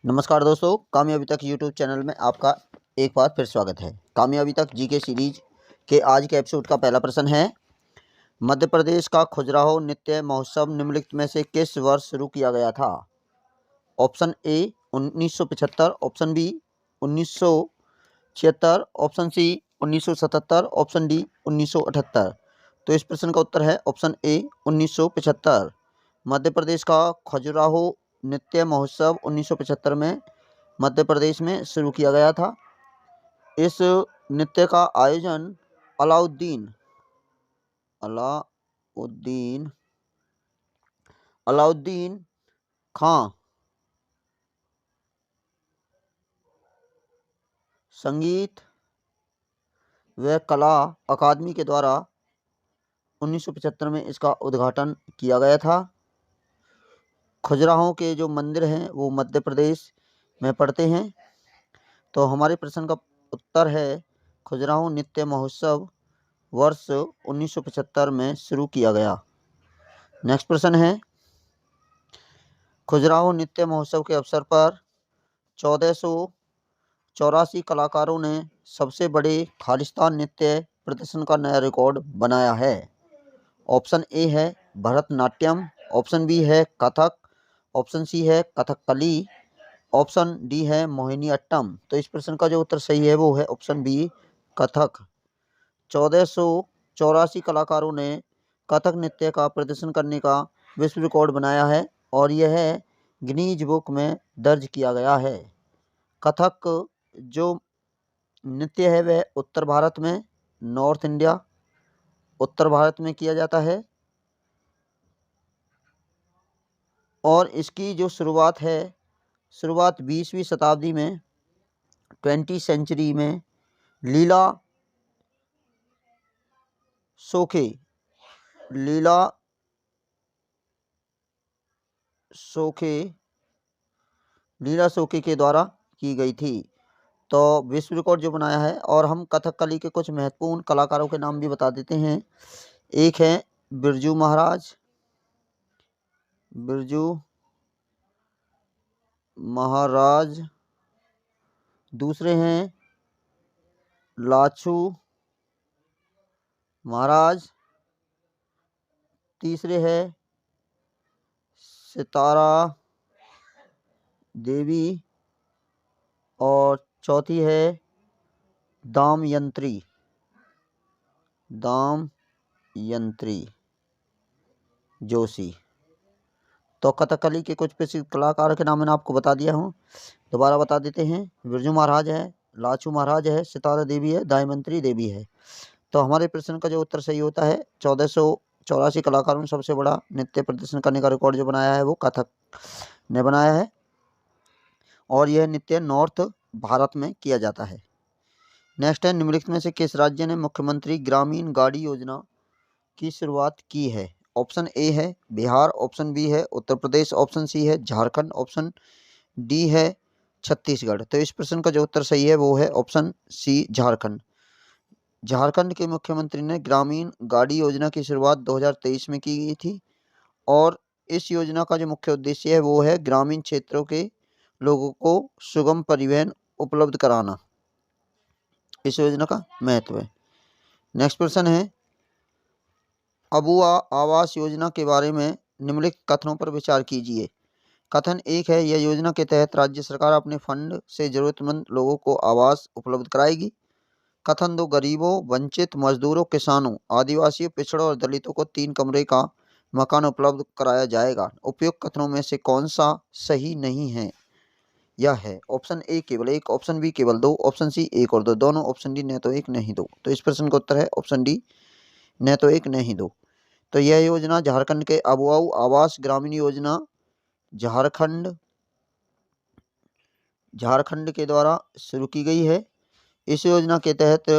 नमस्कार दोस्तों, कामयाबी तक यूट्यूब चैनल में आपका एक बार फिर स्वागत है। कामयाबी तक जीके सीरीज के आज के एपिसोड का पहला प्रश्न है, मध्य प्रदेश का खजुराहो नृत्य महोत्सव निम्नलिखित में से किस वर्ष शुरू किया गया था? Option A 1975, option B 1976, option C 1977, option D 1978। तो इस प्रश्न का उत्तर है ऑप्शन ए 1975। मध्य प्रदेश का खजुराहो नृत्य महोत्सव 1975 में मध्य प्रदेश में शुरू किया गया था। इस नृत्य का आयोजन अलाउद्दीन अलाउद्दीन खां संगीत व कला अकादमी के द्वारा 1975 में इसका उद्घाटन किया गया था। खजुराहो के जो मंदिर हैं वो मध्य प्रदेश में पड़ते हैं। तो हमारे प्रश्न का उत्तर है खजुराहो नृत्य महोत्सव वर्ष 1975 में शुरू किया गया। नेक्स्ट प्रश्न है, खजुराहो नृत्य महोत्सव के अवसर पर 1484 कलाकारों ने सबसे बड़े खालिस्तान नृत्य प्रदर्शन का नया रिकॉर्ड बनाया है। ऑप्शन ए है भरतनाट्यम, ऑप्शन बी है कथक, ऑप्शन सी है कथकली, ऑप्शन डी है मोहिनीअट्टम। तो इस प्रश्न का जो उत्तर सही है वो है ऑप्शन बी कथक। 1484 कलाकारों ने कथक नृत्य का प्रदर्शन करने का विश्व रिकॉर्ड बनाया है और यह गिनीज बुक में दर्ज किया गया है। कथक जो नृत्य है वह उत्तर भारत में, नॉर्थ इंडिया, उत्तर भारत में किया जाता है और इसकी जो शुरुआत 20वीं शताब्दी में 20वीं सेंचुरी में लीला सोखे के द्वारा की गई थी। तो विश्व रिकॉर्ड जो बनाया है, और हम कथकली के कुछ महत्वपूर्ण कलाकारों के नाम भी बता देते हैं। एक है बिरजू महाराज, दूसरे हैं लाचू महाराज, तीसरे है सितारा देवी और चौथी है दामयंत्री जोशी। तो कथकली के कुछ प्रसिद्ध कलाकार के नाम मैंने आपको बता दिया हूँ, दोबारा बता देते हैं। बिरजू महाराज है, लाचू महाराज है, सितारा देवी है, दामयंत्री देवी है। तो हमारे प्रश्न का जो उत्तर सही होता है 1484 कलाकारों ने सबसे बड़ा नृत्य प्रदर्शन करने का रिकॉर्ड जो बनाया है वो कथक ने बनाया है और यह नृत्य नॉर्थ भारत में किया जाता है। नेक्स्ट है, निम्नलिखित में से किस राज्य ने मुख्यमंत्री ग्रामीण गाड़ी योजना की शुरुआत की है? ऑप्शन ए है बिहार, ऑप्शन बी है उत्तर प्रदेश, ऑप्शन सी है झारखंड, ऑप्शन डी है छत्तीसगढ़। तो इस प्रश्न का जो उत्तर सही है वो है ऑप्शन सी झारखंड। झारखंड के मुख्यमंत्री ने ग्रामीण गाड़ी योजना की शुरुआत 2023 में की गई थी और इस योजना का जो मुख्य उद्देश्य है वो है ग्रामीण क्षेत्रों के लोगों को सुगम परिवहन उपलब्ध कराना। इस योजना का महत्व है। नेक्स्ट प्रश्न है, अबुआ आवास योजना के बारे में निम्नलिखित कथनों पर विचार कीजिए। कथन एक है, यह योजना के तहत राज्य सरकार अपने फंड से जरूरतमंद लोगों को आवास उपलब्ध कराएगी। कथन दो, गरीबों, वंचित, मजदूरों, किसानों, आदिवासियों, पिछड़ों और दलितों को 3 कमरे का मकान उपलब्ध कराया जाएगा। उपयुक्त कथनों में से कौन सा सही नहीं है? यह है ऑप्शन ए केवल 1, ऑप्शन बी केवल 2, ऑप्शन सी 1 और 2, दोनों, ऑप्शन डी न तो 1 न ही 2। तो इस प्रश्न का उत्तर है ऑप्शन डी न तो 1 न ही 2। तो यह योजना झारखंड के अबुआऊ आवास ग्रामीण योजना झारखंड के द्वारा शुरू की गई है। इस योजना के तहत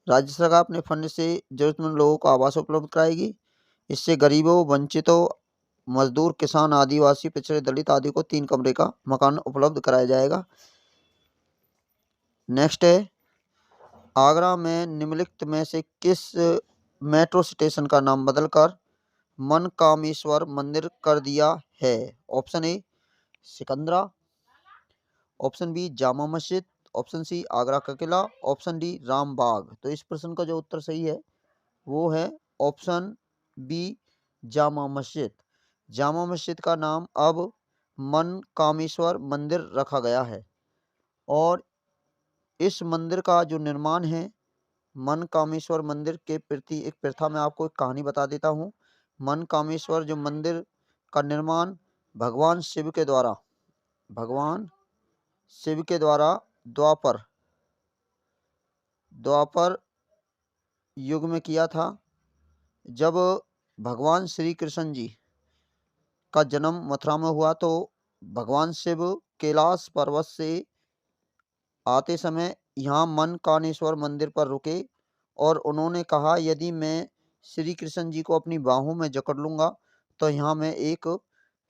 राज्य सरकार अपने फंड से जरूरतमंद लोगों को आवास उपलब्ध कराएगी। इससे गरीबों, वंचितों, मजदूर, किसान, आदिवासी, पिछड़े, दलित आदि को 3 कमरे का मकान उपलब्ध कराया जाएगा। नेक्स्ट है, आगरा में निम्नलिखित में से किस मेट्रो स्टेशन का नाम बदलकर मनकामेश्वर मंदिर कर दिया है? Option A Sikandra, option B Jama Masjid, option C Agra का किला, ऑप्शन डी राम बाग। तो इस प्रश्न का जो उत्तर सही है वो है ऑप्शन बी जामा मस्जिद। जामा मस्जिद का नाम अब मनकामेश्वर मंदिर रखा गया है और इस मंदिर का जो निर्माण है, मनकामेश्वर मंदिर के प्रति एक प्रथा मैं आपको एक कहानी बता देता हूँ। मनकामेश्वर जो मंदिर का निर्माण भगवान शिव के द्वारा द्वापर युग में किया था। जब भगवान श्री कृष्ण जी का जन्म मथुरा में हुआ तो भगवान शिव कैलाश पर्वत से आते समय यहाँ मनकामेश्वर मंदिर पर रुके और उन्होंने कहा यदि मैं श्री कृष्ण जी को अपनी बाहों में जकड़ लूँगा तो यहाँ मैं एक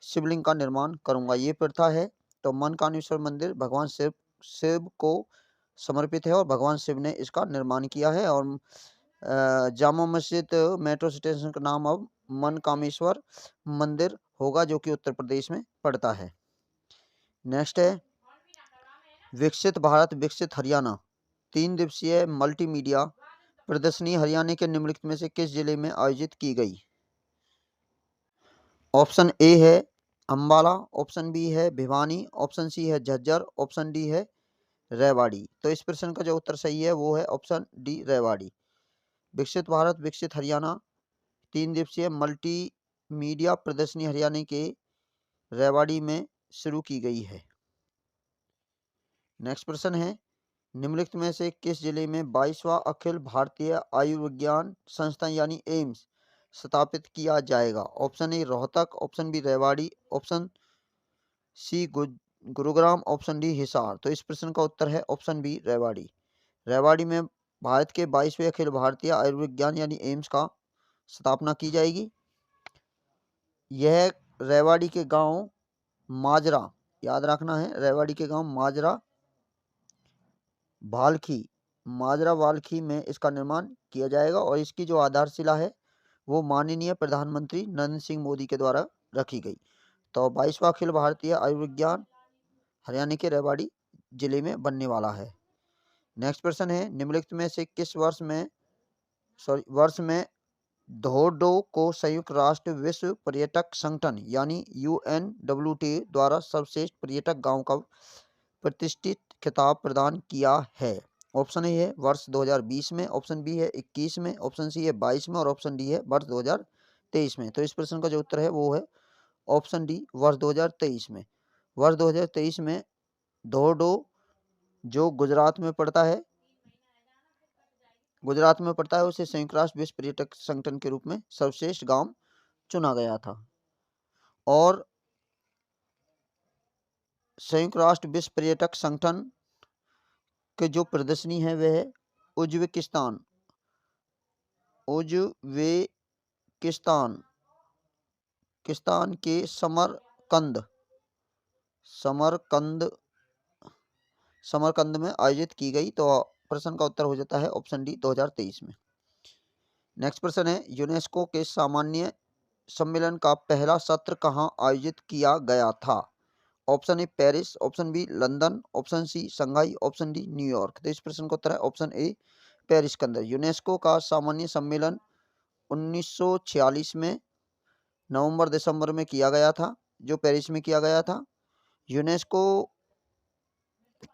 शिवलिंग का निर्माण करूँगा। ये प्रथा है। तो मनकामेश्वर मंदिर भगवान शिव को समर्पित है और भगवान शिव ने इसका निर्माण किया है। और जामा मस्जिद मेट्रो स्टेशन का नाम अब मनकामेश्वर मंदिर होगा, जो कि उत्तर प्रदेश में पड़ता है। नेक्स्ट है विकसित भारत विकसित हरियाणा 3 दिवसीय मल्टीमीडिया प्रदर्शनी हरियाणा के निम्नलिखित में से किस जिले में आयोजित की गई? ऑप्शन ए है अंबाला, ऑप्शन बी है भिवानी, ऑप्शन सी है झज्जर, ऑप्शन डी है रेवाड़ी। तो इस प्रश्न का जो उत्तर सही है वो है ऑप्शन डी रेवाड़ी। विकसित भारत विकसित हरियाणा 3 दिवसीय मल्टी मीडिया प्रदर्शनी हरियाणा के रेवाड़ी में शुरू की गई है। नेक्स्ट प्रश्न है निम्नलिखित में से किस जिले में 22वां अखिल भारतीय आयुर्विज्ञान संस्थान यानी एम्स स्थापित किया जाएगा? Option A Rohtak, option B Rewari, option C Gurugram, option D Hisar. तो इस प्रश्न का उत्तर है ऑप्शन बी रेवाड़ी। रेवाड़ी में भारत के 22वें अखिल भारतीय आयुर्विज्ञान यानी एम्स का स्थापना की जाएगी। यह रेवाड़ी के गांव माजरा, याद रखना है, रेवाड़ी के गांव माजरा वाल्खी में इसका निर्माण किया जाएगा और इसकी जो आधारशिला है वो माननीय प्रधानमंत्री नरेंद्र सिंह मोदी के द्वारा रखी गई। तो 22वां अखिल भारतीय आयुर्विज्ञान हरियाणा के रेवाड़ी जिले में बनने वाला है। नेक्स्ट प्रश्न है निम्नलिखित में से किस वर्ष में धोर्डो को संयुक्त राष्ट्र विश्व पर्यटक संगठन यानी UNWTO द्वारा सर्वश्रेष्ठ पर्यटक गांव का प्रतिष्ठित खिताब प्रदान किया है? ऑप्शन ए है वर्ष 2020 में, ऑप्शन बी है 21 में, ऑप्शन सी है 22 में और ऑप्शन डी है वर्ष 2023 में। तो इस प्रश्न का जो उत्तर है वो है ऑप्शन डी वर्ष 2023 में। वर्ष 2023 में धोर्डो जो गुजरात में पड़ता है उसे संयुक्त राष्ट्र विश्व पर्यटक संगठन के रूप में सर्वश्रेष्ठ गांव चुना गया था। और संयुक्त राष्ट्र विश्व पर्यटक संगठन के जो प्रदर्शनी है वह है उज्बेकिस्तान के समरकंद में आयोजित की गई। तो प्रश्न का उत्तर हो जाता है ऑप्शन डी 2023 में। नेक्स्ट प्रश्न है यूनेस्को के सामान्य सम्मेलन का पहला सत्र कहाँ आयोजित किया गया था? Option A Paris, option B London, option C Shanghai, option D New York. तो इस प्रश्न का उत्तर है ऑप्शन ए पेरिस के अंदर। यूनेस्को का सामान्य सम्मेलन 1946 में नवंबर दिसंबर में किया गया था, जो पेरिस में किया गया था। यूनेस्को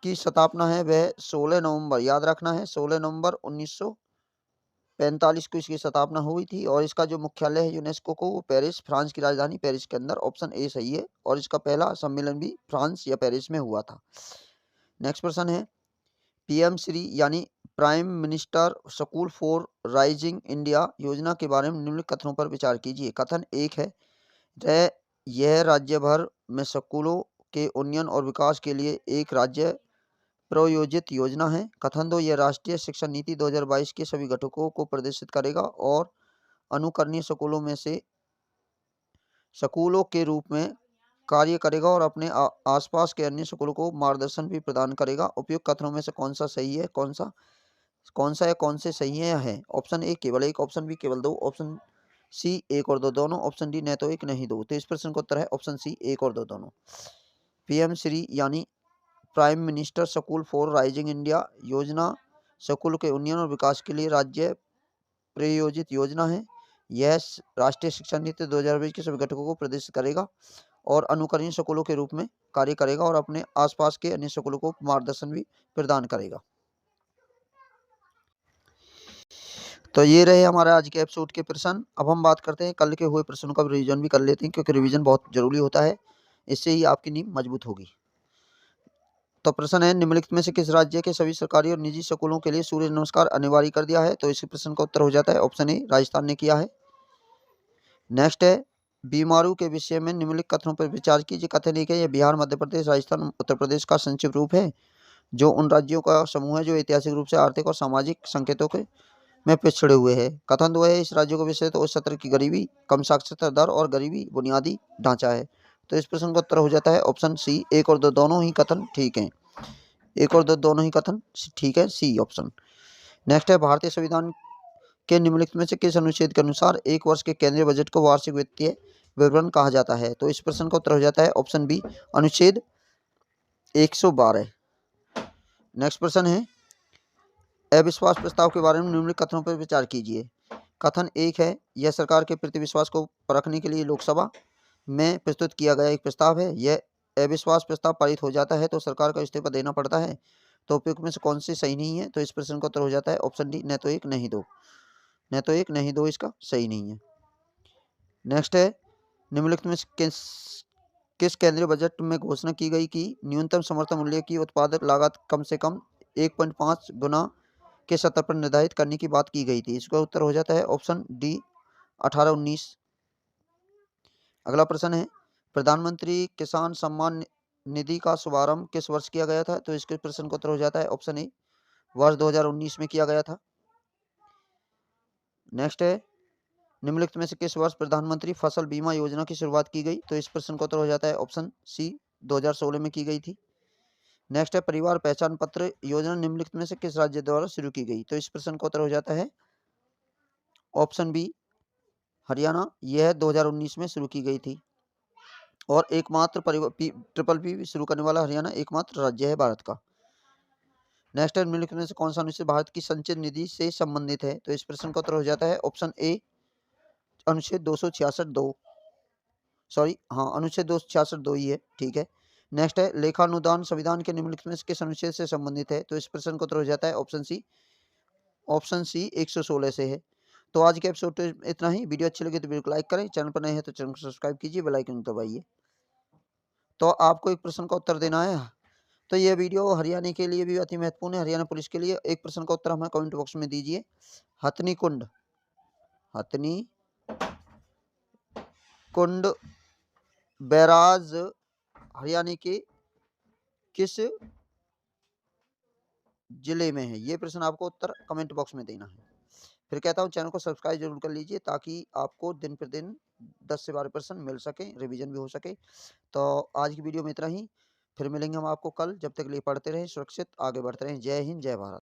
की स्थापना है वह 16 नवंबर, याद रखना है 16 नवंबर 1945 को इसकी स्थापना हुई थी और इसका जो मुख्यालय है यूनेस्को को वो पेरिस, फ्रांस की राजधानी पेरिस के अंदर। ऑप्शन ए सही है और इसका पहला सम्मेलन भी फ्रांस या पेरिस में हुआ था। नेक्स्ट प्रश्न है PM श्री यानी prime minister school for rising India योजना के बारे में निम्नलिखित कथनों पर विचार कीजिए। कथन एक है यह राज्य भर में स्कूलों के उन्नयन और विकास के लिए एक राज्य प्रायोजित योजना है। कथन 2 यह राष्ट्रीय शिक्षा नीति 2022 के सभी घटकों को प्रदर्शित करेगा और अनुकरणीय स्कूलों के रूप में कार्य करेगा और अपने आसपास के अन्य स्कूलों को मार्गदर्शन भी प्रदान करेगा। उपयुक्त कथनों में से कौन सा सही है, कौन सा या कौन से सही है? ऑप्शन ए केवल 1, ऑप्शन बी केवल 2, ऑप्शन सी 1 और 2 दोनों, ऑप्शन डी न तो 1 नहीं 2। तो इस प्रश्न का उत्तर है ऑप्शन सी 1 और 2 दोनों। PM श्री यानी prime minister school for rising India योजना स्कूल के उन्नयन और विकास के लिए राज्य प्रायोजित योजना है। यह राष्ट्रीय शिक्षा नीति 2020 के सभी घटकों को प्रदर्शित करेगा और अनुकरणीय स्कूलों के रूप में कार्य करेगा और अपने आसपास के अन्य स्कूलों को मार्गदर्शन भी प्रदान करेगा। तो ये रहे हमारे आज के एपिसोड के प्रश्न। अब हम बात करते हैं कल के हुए प्रश्नों का रिवीजन भी कर लेते हैं, क्योंकि रिवीजन बहुत जरूरी होता है, इससे ही आपकी नींव मजबूत होगी। तो प्रश्न है, निम्नलिखित में से किस राज्य के सभी सरकारी और निजी स्कूलों के लिए सूर्य नमस्कार अनिवार्य कर दिया है? तो इस प्रश्न का उत्तर हो जाता है ऑप्शन ए, राजस्थान ने किया है। नेक्स्ट है, बीमारू के विषय में निम्नलिखित कथनों पर विचार कीजिए। कथन एक है, यह बिहार, मध्य प्रदेश, राजस्थान, उत्तर प्रदेश का संक्षिप्त रूप है, जो उन राज्यों का समूह है जो ऐतिहासिक रूप से आर्थिक और सामाजिक संकेतों के में पिछड़े हुए हैं। कथन दो है, इस राज्यों का विषय तो उच्च स्तर की गरीबी, कम साक्षरता दर और गरीबी बुनियादी ढांचा है। तो इस प्रश्न का उत्तर हो जाता है ऑप्शन सी, एक और दो दोनों ही कथन ठीक हैं। एक और दो दोनों ही कथन ठीक है, सी ऑप्शन। नेक्स्ट है, भारतीय संविधान के निम्नलिखित में से किस अनुच्छेद के अनुसार एक वर्ष के केंद्रीय बजट को वार्षिक वित्तीय विवरण कहा जाता है? तो इस प्रश्न का उत्तर हो जाता है ऑप्शन बी, अनुच्छेद 112। नेक्स्ट प्रश्न है, अविश्वास प्रस्ताव के बारे में निम्नलिखित कथनों पर विचार कीजिए। कथन एक है, यह सरकार के प्रति विश्वास को परखने के लिए लोकसभा में प्रस्तुत किया गया एक प्रस्ताव है। यह अविश्वास प्रस्ताव पारित हो जाता है तो सरकार को इस्तीफा देना पड़ता है। तो उपयुक्त में से कौन सी सही नहीं है? तो इस प्रश्न का उत्तर हो जाता है ऑप्शन डी, न तो एक नहीं दो। न तो एक नहीं दो इसका सही नहीं है। नेक्स्ट है, निम्नलिखित में से किस केंद्रीय बजट में घोषणा की गई कि न्यूनतम समर्थन मूल्य की उत्पादक लागत कम से कम 1.5 गुना के स्तर पर निर्धारित करने की बात की गई थी? इसका उत्तर हो जाता है ऑप्शन डी, 18-19। अगला प्रश्न है, प्रधानमंत्री किसान सम्मान निधि का शुभारंभ किस वर्ष किया गया था? तो इसके प्रश्न का उत्तर हो जाता है ऑप्शन ए, वर्ष 2019 में किया गया था। नेक्स्ट है, निम्नलिखित में से किस वर्ष प्रधानमंत्री फसल बीमा योजना की शुरुआत की गई? तो इस प्रश्न का उत्तर हो जाता है ऑप्शन सी, 2016 में की गई थी। नेक्स्ट है, परिवार पहचान पत्र योजना निम्नलिखित में से किस राज्य द्वारा शुरू की गई? तो इस प्रश्न का उत्तर हो जाता है ऑप्शन बी, हरियाणा। यह 2019 में शुरू की गई थी और एकमात्र ट्रिपल पी शुरू करने वाला हरियाणा एकमात्र राज्य है भारत का। नेक्स्ट है, निम्नलिखित में से कौन सा अनुच्छेद भारत की संचित निधि से संबंधित है? तो इस प्रश्न का उत्तर हो जाता है ऑप्शन ए, अनुच्छेद 266(2). सॉरी, हाँ, अनुच्छेद 266(2) ही है, ठीक है। नेक्स्ट है, लेखानुदान संविधान के निम्नलिखित में से किस अनुच्छेद से संबंधित है? तो इस प्रश्न का उत्तर हो जाता है ऑप्शन सी, 116 से है। तो आज के एपिसोड में इतना ही। वीडियो अच्छी लगी तो बिल्कुल लाइक करें, चैनल पर नए हैं तो चैनल को सब्सक्राइब कीजिए, बेल आइकन दबाइए। तो आपको एक प्रश्न का उत्तर देना है। तो ये वीडियो हरियाणा के लिए भी अति महत्वपूर्ण है, हरियाणा पुलिस के लिए। एक प्रश्न का उत्तर हमें कमेंट बॉक्स में दीजिए। हथनी कुंड बैराज हरियाणा के किस जिले में है? ये प्रश्न आपको उत्तर कमेंट बॉक्स में देना है। फिर कहता हूँ, चैनल को सब्सक्राइब जरूर कर लीजिए ताकि आपको दिन पर दिन 10 से 12 प्रश्न मिल सके, रिवीजन भी हो सके। तो आज की वीडियो में इतना ही। फिर मिलेंगे हम आपको कल। जब तक के लिए पढ़ते रहें, सुरक्षित आगे बढ़ते रहें। जय हिंद, जय भारत।